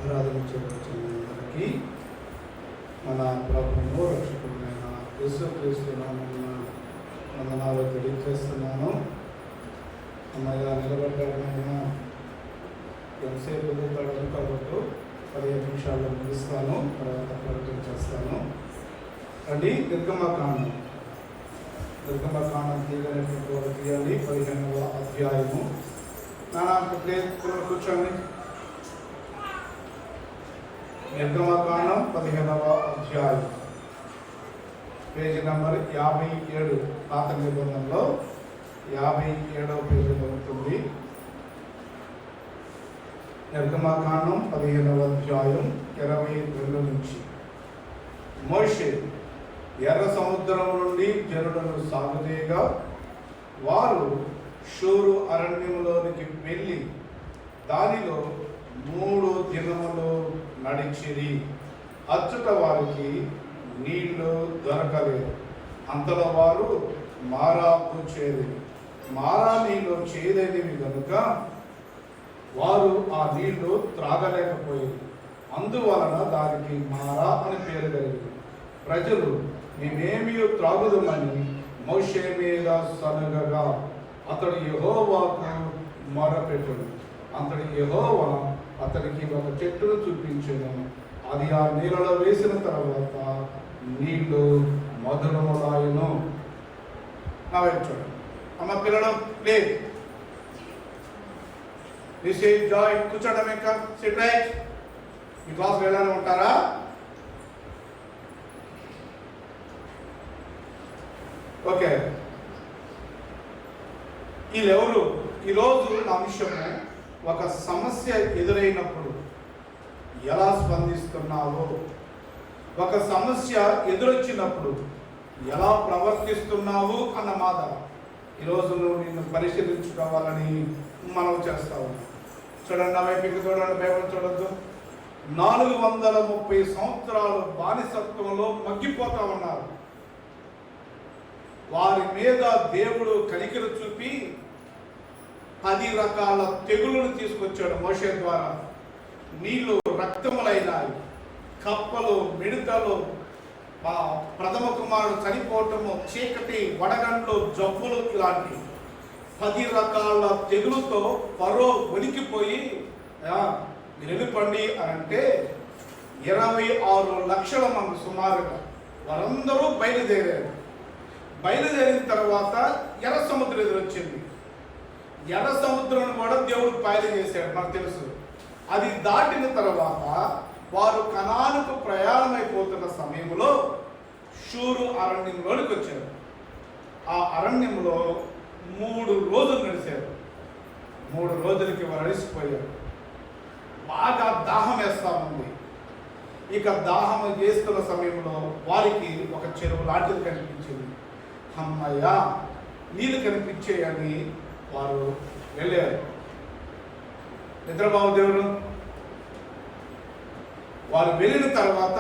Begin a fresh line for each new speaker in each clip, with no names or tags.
ఆరాధించవచ్చునందరికీ మన ప్రభువును రక్షకుడైన యేసుక్రీస్తు నామమున వందనాలు తెలియజేస్తున్నాను. అమ్మయ్య నిలబడ్డాడైనా ఎంతసేపు ఎదుగుతాడని కాబట్టి 15 నిమిషాల్లో ముగిస్తాను, తర్వాత ప్రకటన చేస్తాను. అండి నిర్గమకాండం తీయనటువంటి వారు తీయాలి. 15వ అధ్యాయము. కూర్చోండి. నిర్గమకాండం 15వ అధ్యాయం, పేజీ నంబర్ 57. పాత నిబంధనలో 57వ పేజీలో ఉంటుంది. నిర్గమకాండం 15వ అధ్యాయం 22 నుంచి. మోషే ఎర్ర సముద్రం నుండి జనులను సాగుదేగా వారు షూరు అరణ్యంలోనికి వెళ్ళి దానిలో 3 దినములు నడిచిరి. అచ్చుట వారికి నీళ్లు దొరకలేదు. అంతలో వారు మారాకు చేరిరి. మారా నీళ్ళు చేదైనవి కనుక వారు ఆ నీళ్లు త్రాగలేకపోయింది. అందువలన దానికి మారా అని పేరు కలిగింది. ప్రజలు మేమేమీ త్రాగుదమని మోషే మీద సనగగా అతడు యెహోవాకు మొరపెట్టును. అతడు యెహోవా అతనికి ఒక చెట్టును చూపించెను. అది ఆ నీళ్ళలో వేసిన తర్వాత నీళ్లు మధురములాయును. నా వైపు చూడండి. అమ్మ పిల్లలు ప్లీజ్ జాయ్ కూర్చోడం ఇంకా సిట్ రైట్. మీ క్లాస్ వెళ్ళాలని ఉంటారా? ఓకే. వీళ్ళెవరు? ఈరోజు నా అంశము ఒక సమస్య ఎదురైనప్పుడు ఎలా స్పందిస్తున్నావో, ఒక సమస్య ఎదురొచ్చినప్పుడు ఎలా ప్రవర్తిస్తున్నావు అన్న మాట ఈరోజు నువ్వు నిన్ను పరిశీలించుకోవాలని మనం చేస్తా ఉన్నాం. చూడండి, నా వైపుకి చూడండి, బైబిల్ చూడద్దు. 430 సంవత్సరాలు బానిసత్వంలో మగ్గిపోతా ఉన్నారు. వారి మీద దేవుడు కనికరు చూపి 10 రకాల తెగులను తీసుకొచ్చాడు మోషే ద్వారా. నీళ్లు రక్తములైనాయి, కప్పలు, మిడతలు, ప్రథమ కుమారుడు చనిపోవటము, చీకటి, వడగండ్లు, జబ్బులు, ఇలాంటి 10 రకాల తెగులతో ఫరో వణికిపోయి మీరు వెళ్ళిపండి అని అంటే 26 లక్షల మంది సుమారుగా వారందరూ బయలుదేరారు. బయలుదేరిన తర్వాత ఎర్ర సముద్రం ఎదురొచ్చింది. ఎర్ర సముద్రం కూడా దేవుడు పాయలు చేశాడు, మనకు తెలుసు. అది దాటిన తర్వాత వారు కనానుకు ప్రయాణమైపోతున్న సమయంలో షూరు అరణ్యంలోనికి వచ్చారు. ఆ అరణ్యంలో 3 రోజులు నడిచారు. 3 రోజులకి వారు అలసిపోయారు. బాగా దాహం వేస్తా ఉంది. ఇక దాహం వేస్తున్న సమయంలో వారికి ఒక చెరువు లాంటిది కనిపించింది. అమ్మయ్య, నీళ్ళు కనిపించేయని వారు వెళ్ళారు. నిద్రబాబు దేవుడు వారు వెళ్ళిన తర్వాత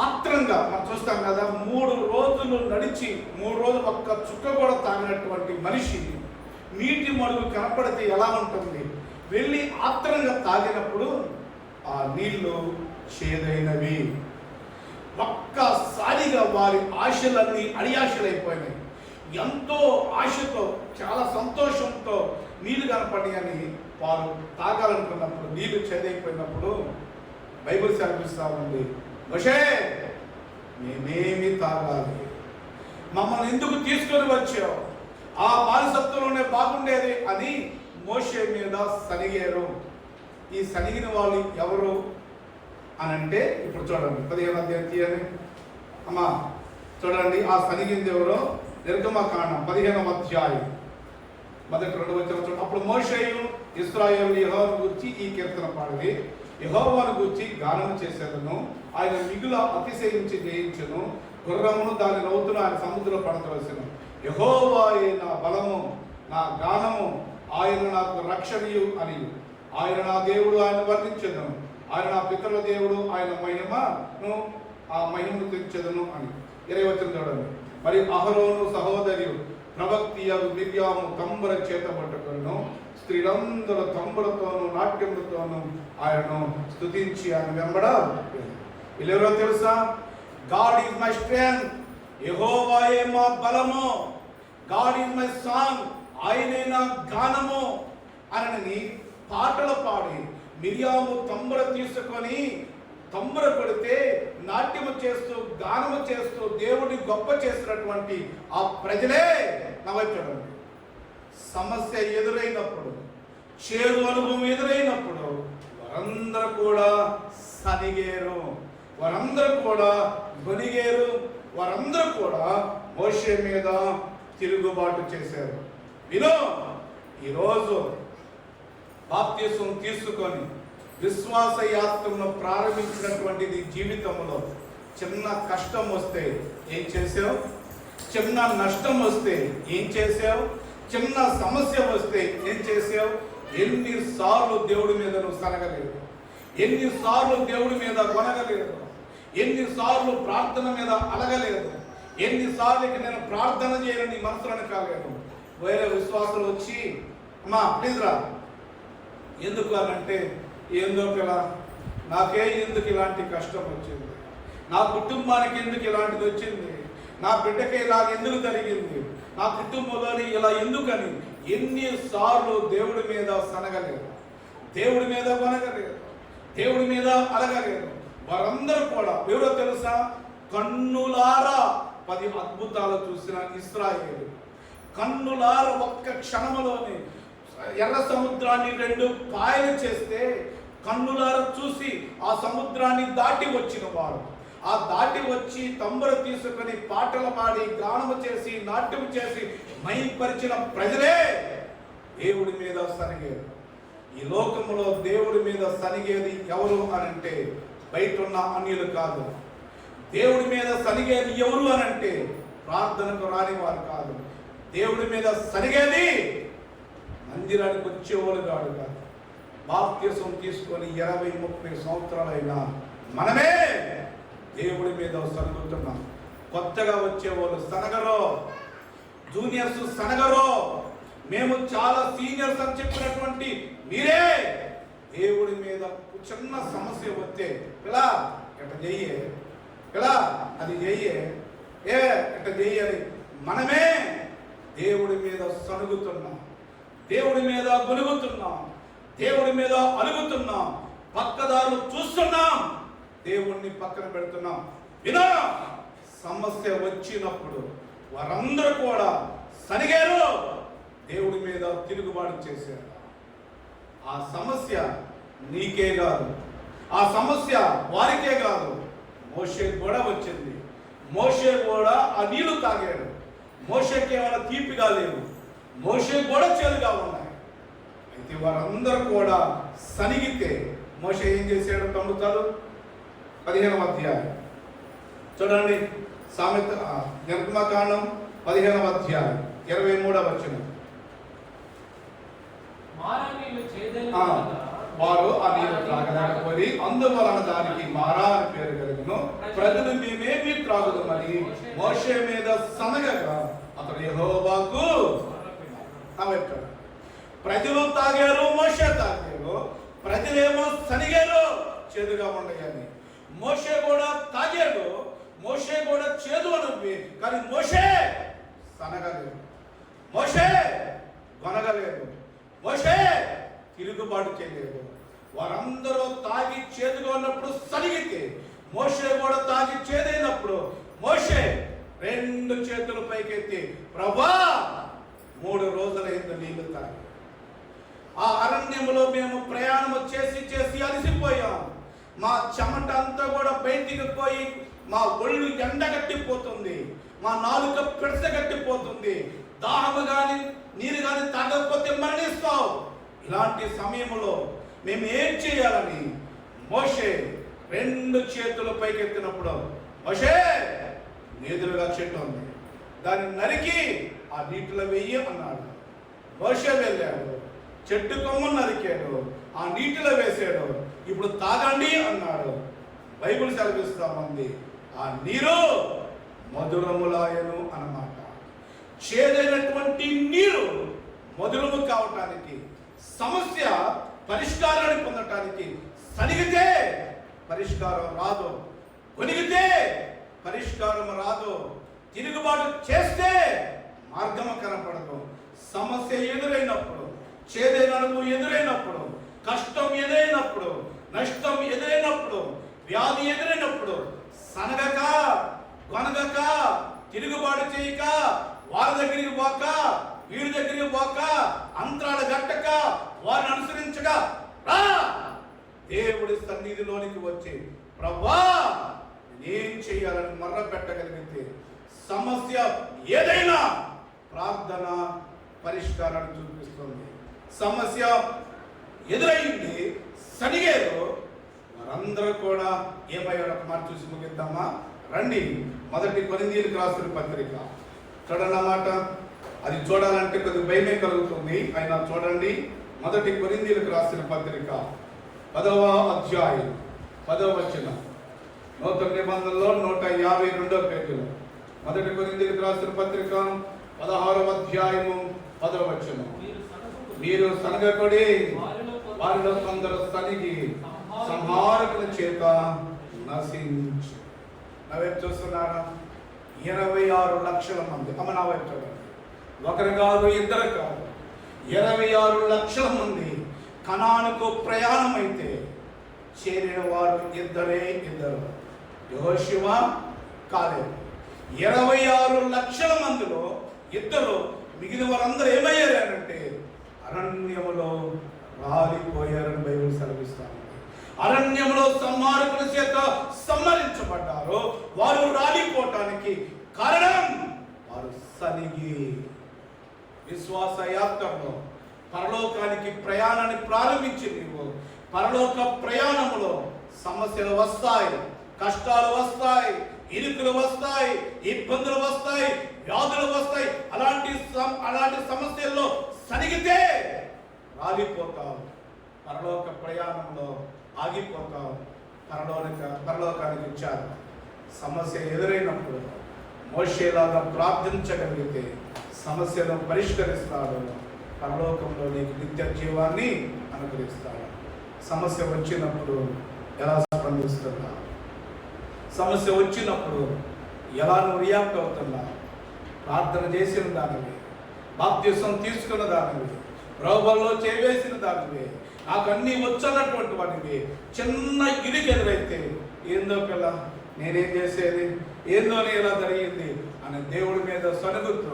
ఆత్రంగా మనం చూస్తాం కదా, 3 రోజులు నడిచి 3 రోజులు ఒక్క చుక్క కూడా తాగినటువంటి మనిషి నీటి మడుగు కనపడితే ఎలా ఉంటుంది? వెళ్ళి ఆత్రంగా తాగినప్పుడు ఆ నీళ్లు చేదైనవి. ఒక్కసారిగా వారి ఆశలన్నీ అడియాశలైపోయినాయి. ఎంతో ఆశతో, చాలా సంతోషంతో నీళ్లు కనపడి అని వారు తాగాలనుకున్నప్పుడు నీళ్లు చేదైపోయినప్పుడు బైబిల్ సెలవిస్తా ఉంది, మోషే మేమేమి తాగాలి? మమ్మల్ని ఎందుకు తీసుకొని వచ్చావు? ఆ బానిసత్వంలోనే బాగుండేది అని మోషే మీద సనిగారు. ఈ సనిగిన వాళ్ళు ఎవరు అని అంటే ఇప్పుడు చూడండి, 15వ అధ్యాయం తీయని అమ్మా చూడండి. ఆ సనిగింది ఎవరో? నిర్గమకాండం 15వ అధ్యాయం మొదటి 2 వచనం చూడండి. అప్పుడు మోషేయు ఇశ్రాయేలు యెహోవాను గూర్చి ఈ కీర్తన పాడి యెహోవాను గూర్చి గానము చేసేదను. ఆయన మిగుల అతిశయించి జయించును. గుర్రమును దాని రౌతును ఆయన సముద్రంలో పడతవలసిన. యెహోవాయే నా బలము, నా గానము, ఆయన నాకు రక్షణయు అని. ఆయన నా దేవుడు, ఆయన వర్ణించెదను. ఆయన నా పితరుల దేవుడు, ఆయన మహిమను ఆ మహిమను తెచ్చదను అని. 20 వచనం చూడండి. మరి అహరోను సహోదరియు ప్రవక్తియగు మిర్యాము తంబుర చేత పట్టుకొను. స్త్రీలందరూ తంబులతోనూ నాట్యములతోనూ ఆయనను స్తుతించి ఆయన వెంబడ వీళ్ళెవరో తెలుసా? గాడ్ ఈజ్ మై స్ట్రెంగ్త్, యెహోవాయే మా బలము, గాడ్ ఈజ్ మై సాంగ్, ఆయనే నా గానము అని పాటలు పాడి మిర్యాము తంబుర తీసుకొని తంబుర కొడితే నాట్యము చేస్తూ గానము చేస్తూ దేవుడిని గొప్ప చేసినటువంటి ఆ ప్రజలే నవ్వుతారు. సమస్య ఎదురైనప్పుడు, చేదు అనుభవం ఎదురైనప్పుడు వారందరూ కూడా సనిగేరు, వారందరూ కూడా గొనిగేరు, వారందరూ కూడా మోషే మీద తిరుగుబాటు చేశారు. వినో, ఈరోజు బాప్తిసం తీసుకొని విశ్వాస యాత్రను ప్రారంభించినటువంటిది జీవితంలో చిన్న కష్టం వస్తే ఏం చేసావు? చిన్న నష్టం వస్తే ఏం చేసావు? చిన్న సమస్య వస్తే ఏం చేసావు? ఎన్నిసార్లు దేవుడి మీద నువ్వు సనగలేదు, ఎన్నిసార్లు దేవుడి మీద కొనగలేదు, ఎన్నిసార్లు ప్రార్థన మీద అలగలేదు, ఎన్నిసార్లకి నేను ప్రార్థన చేయని మనసులను కాలేదు. వేరే విశ్వాసాలు వచ్చి అమ్మా ప్లీజ్ రా, ఎందుకు అనంటే ఎందుకు ఇలా, నాకే ఎందుకు ఇలాంటి కష్టం వచ్చింది, నా కుటుంబానికి ఎందుకు ఇలాంటిది వచ్చింది, నా బిడ్డకి ఇలా ఎందుకు జరిగింది, నా కుటుంబంలోని ఇలా ఎందుకని ఎన్నిసార్లు దేవుడి మీద సనగలేదు, దేవుడి మీద కొనగలేదు, దేవుడి మీద అలగలేదు. వారందరూ కూడా ఎవరో తెలుసా? కన్నులారా 10 అద్భుతాలు చూసిన ఇశ్రాయేలు, కన్నులారా ఒక్క క్షణంలోనే ఎర్ర సముద్రాన్ని 2 పాయలు చేస్తే కన్నులారా చూసి ఆ సముద్రాన్ని దాటి వచ్చిన వారు, ఆ దాటి వచ్చి తంబుర తీసుకొని పాటలు పాడి గానము చేసి నాట్యము చేసి మైపరిచిన ప్రజలే దేవుడి మీద సనిగేది. ఈ లోకములో దేవుడి మీద సనిగేది ఎవరు అనంటే బయట ఉన్న అన్యులు కాదు. దేవుడి మీద సనిగేది ఎవరు అనంటే ప్రార్థనకు రాని వారు కాదు. దేవుడి మీద సనిగేది మందిరానికి వచ్చేవాళ్ళు కాదు. బాప్తిసం తీసుకొని 20-30 సంవత్సరాలైనా మనమే దేవుడి మీద సనుగుతున్నాం. కొత్తగా వచ్చేవాళ్ళు సనగరో, జూనియర్స్ సనగరో, మేము చాలా సీనియర్స్ అని చెప్పినటువంటి మీరే దేవుడి మీద చిన్న సమస్య వస్తే ఇలా ఎట్ట చెయ్యే, ఇలా అది చెయ్యే, ఎట్ట చెయ్యాలి, మనమే దేవుడి మీద సనుగుతున్నాం, దేవుడి మీద గొలుగుతున్నాం, దేవుడి మీద అలుగుతున్నాం, పక్కదారులు చూస్తున్నాం, దేవుణ్ణి పక్కన పెడుతున్నాం. వినా, సమస్య వచ్చినప్పుడు వారందరూ కూడా సనిగారు, దేవుడి మీద తిరుగుబాటు చేశారు. ఆ సమస్య నీకే కాదు, ఆ సమస్య వారికే కాదు, మోషే కూడా వచ్చింది. మోషే కూడా ఆ నీళ్లు తాగాడు. మోషేకి ఏమైనా తీపిగా లేవు, మోషే కూడా చేదుగా ఉన్నాయి. అయితే వారందరూ కూడా సనిగితే మోషే ఏం చేశాడు? తమ్ముతారు 15వ అధ్యాయం చూడండి, సామెత నిర్గమకాండం 15వ అధ్యాయం 23వ వచనం. వారు ఆ నీరు త్రాగలేకపోయి అందువలన దానికి మారా అని పేరు కలిగిను. ప్రజలు మేమేమి త్రాగుదామని మోషే మీద సనగగా అతడు యెహోవాకు అమెట్టాడు. ప్రజలు తాగారు, మోషే తాగారు, ప్రజలేమో సనిగారు చేదుగా ఉండగాని. మోషే కూడా తాగాడు, మోషే కూడా చేదు అనుభవి, కానీ మోషే సనగలేదు, మోషే కొనగలేదు, మోషే తిరుగుబాటు చేయలేదు. వారందరూ తాగి చేదుగా ఉన్నప్పుడు సనిగితే మోషే కూడా తాగి చేదైనప్పుడు మోషే 2 చేతులు పైకెత్తి, ప్రభా 3 రోజులైంది నీళ్లు తాగి. ఆ అరణ్యంలో మేము ప్రయాణం చేసి చేసి అలసిపోయాం. మా చెమట అంతా కూడా బయటికి పోయి మా ఒళ్ళు ఎండగట్టిపోతుంది, మా నాలుక పెడసగట్టిపోతుంది, దాహము కానీ నీరు కానీ తాగకపోతే మరణిస్తావు. ఇలాంటి సమయంలో మేము ఏం చేయాలని మోషే 2 చేతులు పైకెత్తినప్పుడు, మోషే ఎదురుగా చెట్టు ఉంది, దాన్ని నరికి ఆ నీటిలో వెయ్యి అన్నాడు. మోషే వెళ్ళాడు, చెట్టు కొమ్ము నరికాడు, ఆ నీటిలో వేసాడు. ఇప్పుడు తాగండి అన్నాడు. బైబిల్ సెలవిస్తామంది ఆ నీరు మధురములాయను అన్నమాట. చేదైనటువంటి నీరు మధురము కావటానికి, సమస్య పరిష్కారాన్ని పొందటానికి సనిగితే పరిష్కారం రాదు, కొనిగితే పరిష్కారం రాదు, తిరుగుబాటు చేస్తే మార్గం కనపడదు. సమస్య ఎదురైనప్పుడు, చేదైన అనుభవం ఎదురైనప్పుడు, కష్టం ఎదురైనప్పుడు, నష్టం ఎదురైనప్పుడు, వ్యాధి ఎదురైనప్పుడు సనగక, కొనగక, తిరుగుబాటు చేయక, వారి దగ్గరికి పోక, వీడి దగ్గరికి పోక, అంతరాలు గట్టక, వారిని అనుసరించగా రా దేవుడి సన్నిధిలోనికి వచ్చి ప్రభువా నేనేం చేయాలని మర్ర పెట్టగలిగితే సమస్య ఏదైనా ప్రార్థన పరిష్కారాన్ని చూపిస్తుంది. సమస్య ఎదురైంది, సనిగేరు, వారందరూ కూడా ఏమయ్యారు ఒక మాట చూసి ముగిద్దామా రండి. 1 కొరింథీయులకు రాసిన పత్రిక చూడన్నమాట. అది చూడాలంటే కొద్దిగా భయమే కలుగుతుంది, అయినా చూడండి. 1 కొరింథీయులకు రాసిన పత్రిక 10వ అధ్యాయం 10వ వచనం, నూతన నిబంధనలో 152వ పేజీలో 1 కొరింథీయులకు రాసిన పత్రిక 16వ అధ్యాయము 10వ వచనం. మీరు సనగకుడి, వారిలో కొందరు సనిగి సంహారకుల చేత నశించు. నా వైపు చూస్తున్నారా? 26 లక్షల మంది. అమ్మ నా వైపు చూడండి. ఒకరు కాదు, ఇద్దరు కాదు, 26 లక్షల మంది కనానుకు ప్రయాణమైతే చేరిన వారు ఇద్దరు, యెహోషువ, కాలేబు. 26 లక్షల మందిలో ఇద్దరు, మిగిలిన వారందరూ ఏమయ్యారంటే అరణ్యములో రాలిపోయారని బైబిల్ సెలవిస్తాను. అరణ్యంలో సంహారకుల చేత సంహరించబడ్డారు. వారు రాలిపోవటానికి కారణం వారు సనిగి. విశ్వాస యాత్రలో పరలోకానికి ప్రయాణాన్ని ప్రారంభించి నీవు పరలోక ప్రయాణములో సమస్యలు వస్తాయి, కష్టాలు వస్తాయి, ఇరుకులు వస్తాయి, ఇబ్బందులు వస్తాయి, వ్యాధులు వస్తాయి. అలాంటి సమస్యల్లో సనిగితే రాలిపోతావు, పరలోక ప్రయాణంలో ఆగిపోతావు. పరలోకానికి ఇచ్చారు. సమస్య ఎదురైనప్పుడు మోషేలాగా ప్రార్థించగలిగితే సమస్యను పరిష్కరిస్తాడు. పరలోకంలో నీకు నిత్య జీవాన్ని అనుగ్రహిస్తాడు. సమస్య వచ్చినప్పుడు ఎలా స్పందిస్తున్నా, సమస్య వచ్చినప్పుడు ఎలా నువ్వు రియాక్ట్ అవుతున్నా, ప్రార్థన చేసిన దానివి, బాప్తిసం తీసుకున్న దానివి, ప్రభువులో చేవేసిన దానివి, నాకు అన్నీ వచ్చన్నటువంటి వాటివి, చిన్న ఇరుకు ఎదురైతే ఏందో పిల్ల నేనేం చేసేది, ఏందో ఇలా జరిగింది అని దేవుడి మీద సనుగుతూ,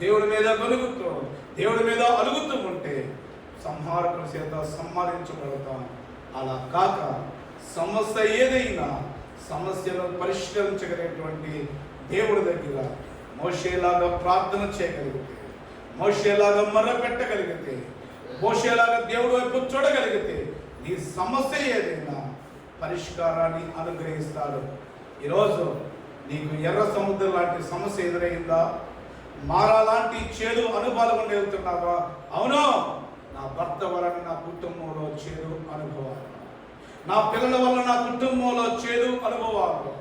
దేవుడి మీద గొలుగుతూ, దేవుడి మీద అలుగుతూ ఉంటే సంహారకుల చేత సంహరించబడతాం. అలా కాక సమస్య ఏదైనా సమస్యను పరిష్కరించగలిగేటువంటి దేవుడి దగ్గర మోషేలాగా ప్రార్థన చేయగలిగితే, మోషేలాగా మొర్ర పెట్టగలిగితే, మోషేలాగా దేవుడి వైపు చూడగలిగితే నీ సమస్య ఏదైనా పరిష్కారాన్ని అనుగ్రహిస్తాడు. ఈరోజు నీకు ఎర్ర సముద్రం లాంటి సమస్య ఎదురైందా? మారా లాంటి చేదు అనుభవాలు గుండా వెళ్తున్నావా? అవును, నా భర్త వలన నా కుటుంబంలో చేదు అనుభవాలు, నా పిల్లల వల్ల నా కుటుంబంలో చేదు అనుభవాలు,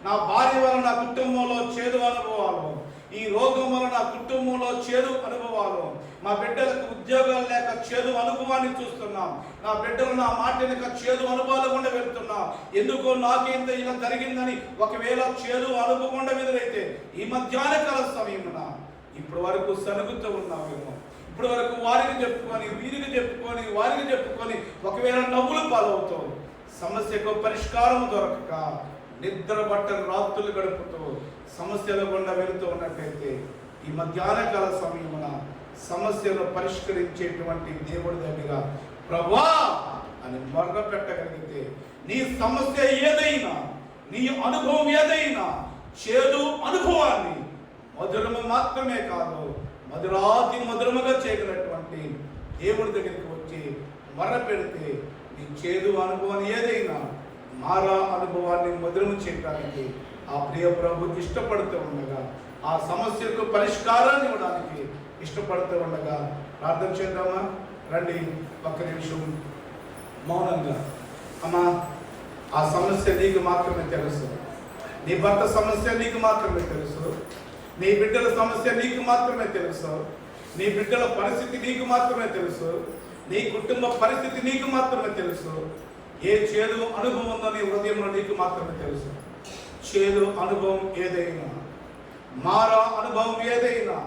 నా భార్య వల్ల నా కుటుంబంలో చేదు అనుభవాలు, ఈ రోగం వల్ల నా కుటుంబంలో చేదు అనుభవాలు, మా బిడ్డలకు ఉద్యోగాలు లేక చేదు అనుభవాన్ని చూస్తున్నాం, నా బిడ్డలు నా మాట వెనుక చేదు అనుభవాలు గుండా వెళ్తున్నాం. ఎందుకో నాకేంత ఇలా జరిగిందని ఒకవేళ చేదు అనుభవం గుండా ఎదురైతే ఈ మధ్యాహ్న కాల సమయమున ఇప్పుడు వరకు సనుగుతూ ఉన్నామేమో, ఇప్పుడు వరకు వారికి చెప్పుకొని, వీరికి చెప్పుకొని, వారికి చెప్పుకొని ఒకవేళ నవ్వులు పాలవుతావు. సమస్యకు పరిష్కారం దొరకక నిద్ర బట్టలు రాత్రులు గడుపుతూ సమస్యల గుండా వెళుతూ ఉన్నట్లయితే ఈ మధ్యాహ్న కాల సమయమున సమస్యను పరిష్కరించేటువంటి దేవుడి దగ్గర ప్రభువా అని మొర్ర పెట్టగలిగితే నీ సమస్య ఏదైనా, నీ అనుభవం ఏదైనా, చేదు అనుభవాన్ని మధురము మాత్రమే కాదు మధురాతి మధురముగా చేయగలిగినటువంటి దేవుడి దగ్గరికి వచ్చి మొర్ర పెడితే నీ చేదు అనుభవాన్ని ఏదైనా మారా అనుభవాన్ని మధురము చేయడానికి ఆ ప్రియ ప్రభు ఇష్టపడుతూ ఉండగా, ఆ సమస్యకు పరిష్కారాన్ని ఇవ్వడానికి ఇష్టపడుతూ ఉండగా ప్రార్థన చేద్దామా? రండి, ఒక్క నిమిషం మౌనంగా. అమ్మా, ఆ సమస్య నీకు మాత్రమే తెలుసు, నీ భర్త సమస్య నీకు మాత్రమే తెలుసు, నీ బిడ్డల సమస్య నీకు మాత్రమే తెలుసు. నీ బిడ్డల పరిస్థితి నీకు మాత్రమే తెలుసు. నీ కుటుంబ పరిస్థితి నీకు మాత్రమే తెలుసు. ఏ చేదు అనుభవం ఉందో నీ హృదయంలో నీకు మాత్రమే తెలుసు. చేదు అనుభవం ఏదైనా, మారా అనుభవం ఏదైనా,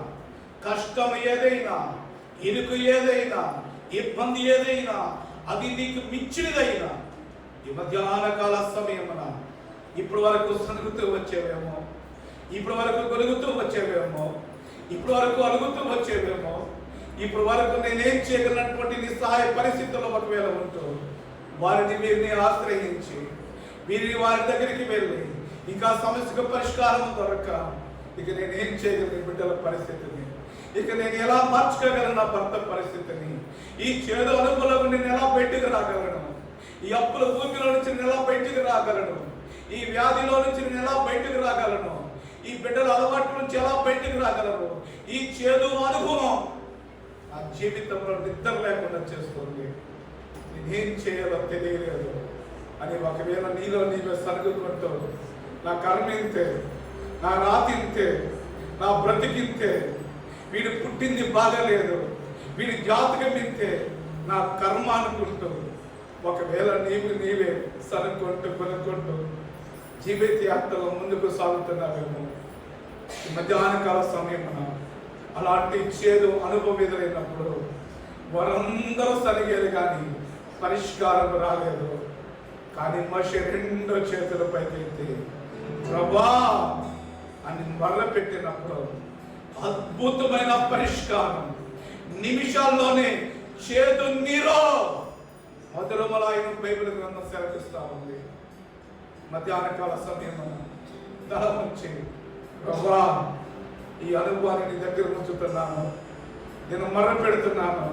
కష్టం ఏదైనా, ఇరుకు ఏదైనా, ఇబ్బంది ఏదైనా, అది నీకు మించినదైనా ఈ మధ్యాహ్న కాల సమయమున ఇప్పుడు వరకు సనుగుతూ వచ్చేవేమో, ఇప్పుడు వరకు గొలుగుతూ వచ్చేవేమో, ఇప్పుడు వరకు అలుగుతూ వచ్చేవేమో, ఇప్పుడు వరకు నేనేం చేయగలిగినటువంటి నీ సహాయ పరిస్థితుల్లో ఒకవేళ ఉంటూ వారిని వీరిని ఆశ్రయించి వారి దగ్గరికి వెళ్ళి ఇంకా సమస్యకు పరిష్కారం దొరక్క ఇక నేనేం చేయగలను బిడ్డల పరిస్థితిని, ఇక నేను ఎలా మార్చుకోగలను నా భర్త పరిస్థితిని, ఈ చేదు అనుభవంలో నేను ఎలా బయటకు రాగలను, ఈ అప్పుల భూమిలో నుంచి నేను ఎలా బయటకు రాగలను, ఈ వ్యాధిలో నుంచి నేను ఎలా బయటకు రాగలను, ఈ బిడ్డల అలవాట్ల నుంచి ఎలా బయటకు రాగలను, ఈ చేదు అనుభవం ఆ జీవితంలో నిద్ర లేకుండా చేస్తుంది. నేనేం చేయాలో తెలియలేదు అని ఒకవేళ నీలో నీవే సరుగుకుంటూ నా కర్మ ఇంతే, నా రాతి ఇంతే, నా బ్రతికింతే, వీడు పుట్టింది బాగలేదు, వీడి జాతకం ఇంతే, నా కర్మ అనుకుంటూ ఒకవేళ నీవే సనుక్కుంటూ కొనుక్కుంటూ జీవిత యాత్రలో ముందుకు సాగుతున్నావేమో ఈ మధ్యాహ్న కాల సమయమున అలాంటి చేదు అనుభవం ఎదురైనప్పుడు వారందరూ సరిగేది కానీ పరిష్కారం రాలేదు. కానీ మనిషి రెండో చేతుల పైకెత్తి ప్రభా అని మర్ర పెట్టినప్పుడు అద్భుతమైన పరిష్కారం నిమిషాల్లోనే చేదు నీరో మధురమలాయన బైబిల్ గ్రంథం సెలవిస్తా ఉంది. మధ్యాహ్న కాల సమయంలో తల నుంచి ప్రభా ఈ అనుభవాన్ని నీ దగ్గర ఉంచుతున్నాను, నేను మర్ర పెడుతున్నాను.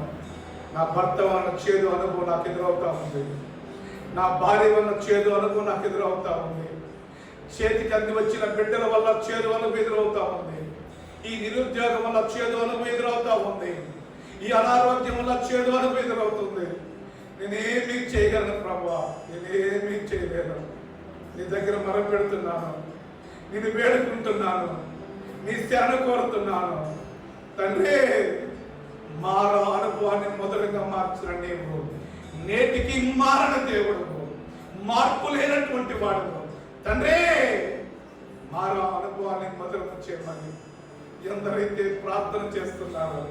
నా భర్త వల్ల చేదు అనుభవం నాకు ఎదురవుతా ఉంది, నా భార్య వల్ల చేదు అనుభవం నాకు ఎదురవుతా ఉంది, చేతికి అంది వచ్చిన బిడ్డల వల్ల చేదు అనుభవం ఎదురవుతా ఉంది, ఈ నిరుద్యోగం వల్ల చేదు అనుభవం ఎదురవుతా ఉంది, ఈ అనారోగ్యం వల్ల చేదు అనుభవం ఎదురవుతుంది. నేనేమీ చేయగలను ప్రభా, నేనేమీ చేయలేను. నీ దగ్గర మర్ర పెడుతున్నాను, నేను వేడుకుంటున్నాను, నీ శరణ కోరుతున్నాను. తండ్రి మారా అనుభవాన్ని మొదలుగా మార్చిన నీవు నేటికి మారణ దేవుడు, మార్పు లేనటువంటి వాడు. తండ్రి మారా అనుభవాన్ని మొదలు చేయమని ఎందరైతే ప్రార్థన చేస్తున్నారో,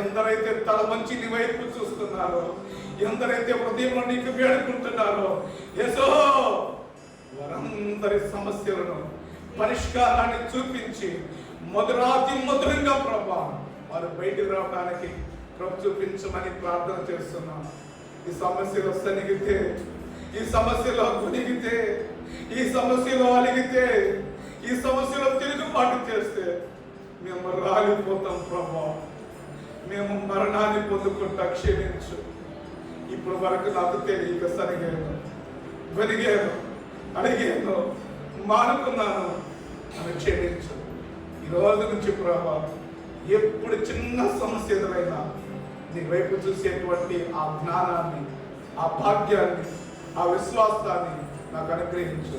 ఎందరైతే తల వంచి నీ వైపు చూస్తున్నారో, ఎందరైతే హృదయంలో నీకు వేడుకుంటున్నారో యేసో వారందరి సమస్యలను పరిష్కారాన్ని చూపించి మధురాతి మధురంగా ప్రభా వారు బయటకు రావడానికి ప్రభు చూపించమని ప్రార్థన చేస్తున్నాను. ఈ సమస్యలో సనిగితే, ఈ సమస్యలో కొనిగితే, ఈ సమస్యలో అలిగితే, ఈ సమస్యలో తిరుగుబాటు చేస్తే మేము రాలిపోతాం ప్రభా, మేము మరణాన్ని పొందుకుంటా క్షమించు. ఇప్పుడు వరకు నాకు తెలియక సరిగాను, వెలిగాను, అడిగాను, మానుకున్నాను అని క్షమించు. ఈ రోజు నుంచి ప్రభా ఎప్పుడు చిన్న సమస్య ఎదురైనా నీ వైపు చూసేటువంటి ఆ జ్ఞానాన్ని, ఆ భాగ్యాన్ని, ఆ విశ్వాసాన్ని నాకు అనుగ్రహించు.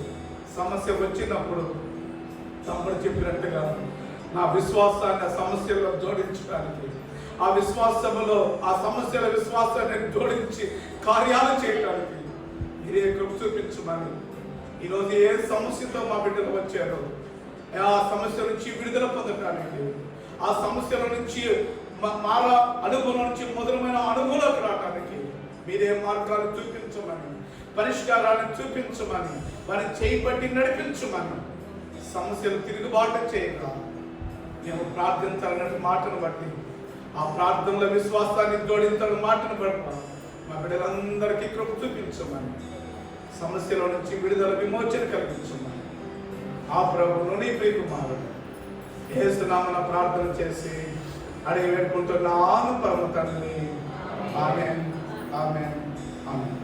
సమస్య వచ్చినప్పుడు తమ్ముడు చెప్పినట్టుగా నా విశ్వాసాన్ని ఆ సమస్యల్లో జోడించడానికి, ఆ విశ్వాసములో ఆ సమస్యల విశ్వాసాన్ని జోడించి కార్యాలు చేయడానికి మీరే కృప చూపించమని ఈరోజు ఏ సమస్యతో మా బిడ్డలు వచ్చారో ఆ సమస్య నుంచి విడుదల పొందడానికి, ఆ సమస్యల నుంచి మారా అనుభవం నుంచి మొదలమైన అనుభవంలోకి రావడానికి మీరే మార్గాలు చూపించమని, పరిష్కారాన్ని చూపించమని, వారిని చేయబట్టి నడిపించమని, సమస్యలు తిరుగుబాటు చేయగా మేము ప్రార్థించాలన్నట్టు మాటను బట్టి ఆ ప్రార్థనలో విశ్వాసాన్ని జోడించాలని మాటను బట్టి మా బిడ్డలందరికీ కృప చూపించమని, సమస్యల నుంచి విడుదల విమోచన కలిగించమని ఆ ప్రభువును నీ ప్రియకుమారుడు యేసునామమున ప్రార్థన చేసి అడిగి వేడుకుంటున్నాను పరమ తండ్రి. ఆమేన్, ఆమేన్, ఆమేన్.